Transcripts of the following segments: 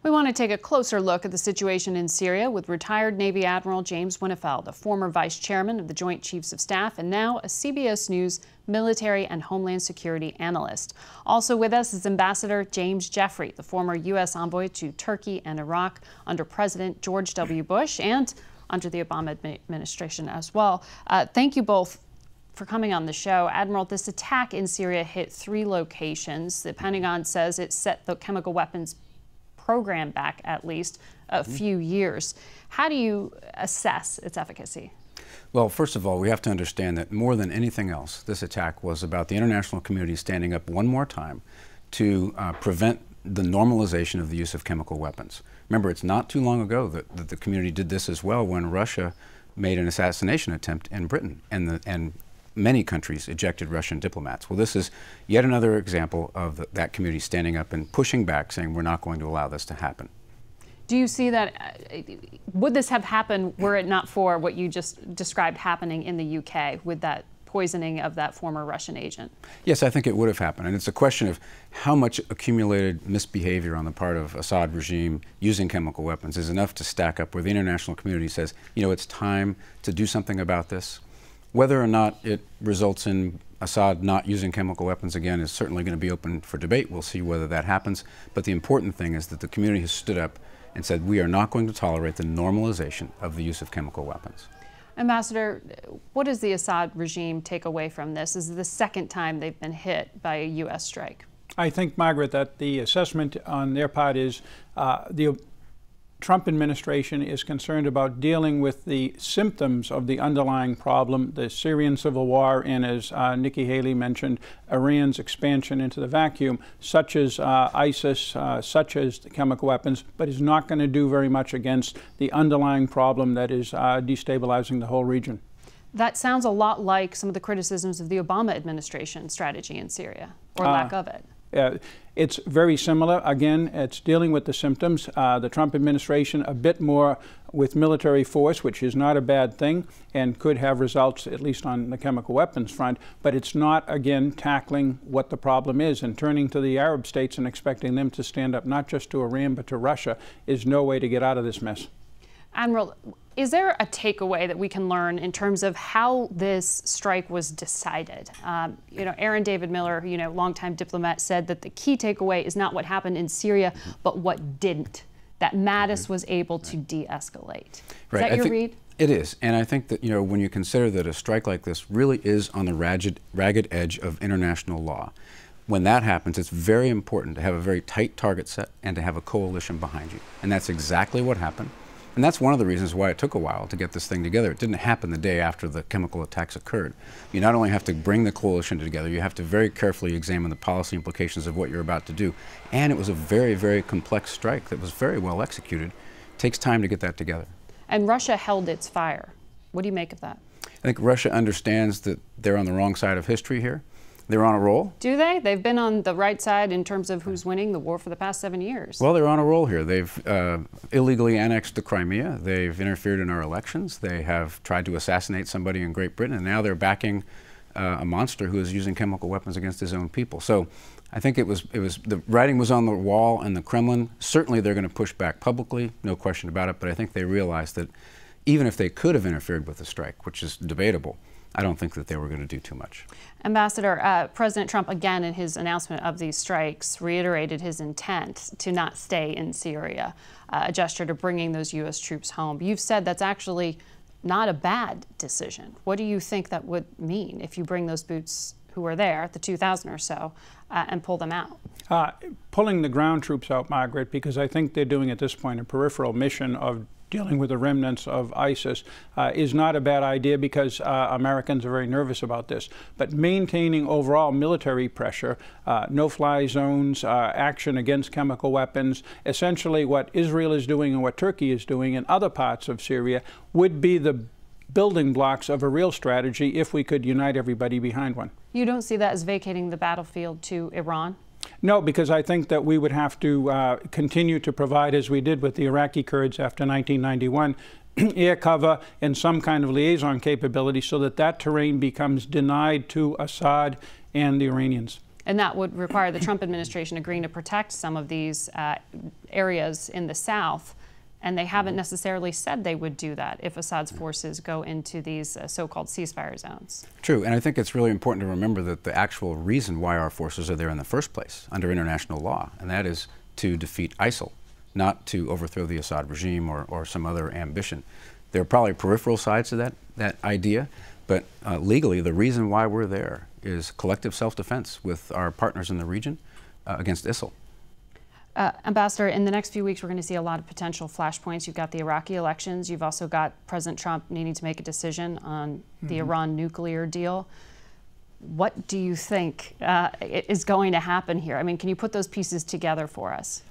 We want to take a closer look at the situation in Syria with retired Navy Admiral James Winnefeld, a former vice chairman of the Joint Chiefs of Staff and now a CBS News military and homeland security analyst. Also with us is Ambassador James Jeffrey, the former U.S. envoy to Turkey and Iraq under President George W. Bush and under the Obama administration as well. Thank you both for coming on the show. Admiral, this attack in Syria hit 3 locations. The Pentagon says it set the chemical weapons program back at least a few years. How do you assess its efficacy? Well, first of all, we have to understand that more than anything else, this attack was about the international community standing up one more time to prevent the normalization of the use of chemical weapons. Remember, it's not too long ago that the community did this as well when Russia made an assassination attempt in Britain, and many countries ejected Russian diplomats. Well, this is yet another example of that community standing up and pushing back, saying we're not going to allow this to happen. Do you see that, would this have happened were it not for what you just described happening in the UK with that poisoning of that former Russian agent? Yes, I think it would have happened. And it's a question of how much accumulated misbehavior on the part of Assad regime using chemical weapons is enough to stack up where the international community says, you know, it's time to do something about this. Whether or not it results in Assad not using chemical weapons again is certainly going to be open for debate. We'll see whether that happens. But the important thing is that the community has stood up and said we are not going to tolerate the normalization of the use of chemical weapons. Ambassador, what does the Assad regime take away from this? This is the second time they've been hit by a U.S. strike. I think, Margaret, that the assessment on their part is the Trump administration is concerned about dealing with the symptoms of the underlying problem, the Syrian civil war, and as Nikki Haley mentioned, Iran's expansion into the vacuum, such as ISIS, such as the chemical weapons, but is not going to do very much against the underlying problem that is destabilizing the whole region. That sounds a lot like some of the criticisms of the Obama administration strategy in Syria, or lack of it. It's very similar. Again, it's dealing with the symptoms. The Trump administration a bit more with military force, which is not a bad thing and could have results at least on the chemical weapons front, but it's not, again, tackling what the problem is, and turning to the Arab states and expecting them to stand up not just to Iran but to Russia is no way to get out of this mess. Admiral, is there a takeaway that we can learn in terms of how this strike was decided? You know, Aaron David Miller, longtime diplomat, said that the key takeaway is not what happened in Syria, but what didn't. That Mattis was able to de-escalate. Is that your read? It is, and I think that when you consider that a strike like this really is on the ragged edge of international law, when that happens, it's very important to have a very tight target set and to have a coalition behind you, and that's exactly what happened. And that's one of the reasons why it took a while to get this thing together. It didn't happen the day after the chemical attacks occurred. You not only have to bring the coalition together, you have to very carefully examine the policy implications of what you're about to do. And it was a very, very complex strike that was very well executed. It takes time to get that together. And Russia held its fire. What do you make of that? I think Russia understands that they're on the wrong side of history here. They're on a roll. Do they? They've been on the right side in terms of who's winning the war for the past 7 years. Well, they're on a roll here. They've illegally annexed the Crimea. They've interfered in our elections. They have tried to assassinate somebody in Great Britain, and now they're backing a monster who is using chemical weapons against his own people. So I think the writing was on the wall in the Kremlin. Certainly they're going to push back publicly, no question about it, but I think they realize that even if they could have interfered with the strike, which is debatable, I don't think that they were going to do too much. Ambassador, President Trump, again, in his announcement of these strikes, reiterated his intent to not stay in Syria, a gesture to bringing those U.S. troops home. You've said that's actually not a bad decision. What do you think that would mean if you bring those boots who are there, the 2,000 or so, and pull them out? Pulling the ground troops out, Margaret, because I think they're doing at this point a peripheral mission of dealing with the remnants of ISIS is not a bad idea because Americans are very nervous about this. But maintaining overall military pressure, no-fly zones, action against chemical weapons, essentially what Israel is doing and what Turkey is doing in other parts of Syria would be the building blocks of a real strategy if we could unite everybody behind one. You don't see that as vacating the battlefield to Iran? No, because I think that we would have to continue to provide, as we did with the Iraqi Kurds after 1991, air cover and some kind of liaison capability so that that terrain becomes denied to Assad and the Iranians. And that would require the Trump administration agreeing to protect some of these areas in the south. And they haven't necessarily said they would do that if Assad's forces go into these so-called ceasefire zones. True, and I think it's really important to remember that the actual reason why our forces are there in the first place, under international law, and that is to defeat ISIL, not to overthrow the Assad regime or some other ambition. There are probably peripheral sides to that idea, but legally the reason why we're there is collective self-defense with our partners in the region against ISIL. Ambassador, in the next few weeks, we're going to see a lot of potential flashpoints. You've got the Iraqi elections. You've also got President Trump needing to make a decision on the Iran nuclear deal. What do you think is going to happen here? I mean, can you put those pieces together for us?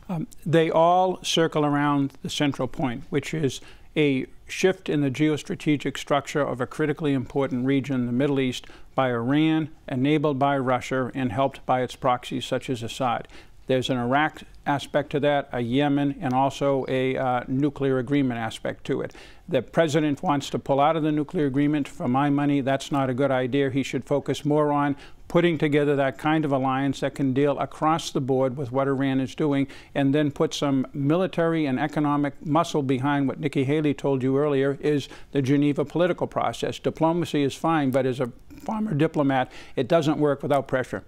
They all circle around the central point, which is a shift in the geostrategic structure of a critically important region, the Middle East, by Iran, enabled by Russia, and helped by its proxies such as Assad. There's an Iraq aspect to that, a Yemen, and also a nuclear agreement aspect to it. The president wants to pull out of the nuclear agreement. For my money, that's not a good idea. He should focus more on putting together that kind of alliance that can deal across the board with what Iran is doing, and then put some military and economic muscle behind what Nikki Haley told you earlier is the Geneva political process. Diplomacy is fine, but as a former diplomat, it doesn't work without pressure.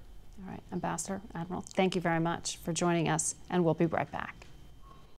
All right, Ambassador, Admiral, thank you very much for joining us, and we'll be right back.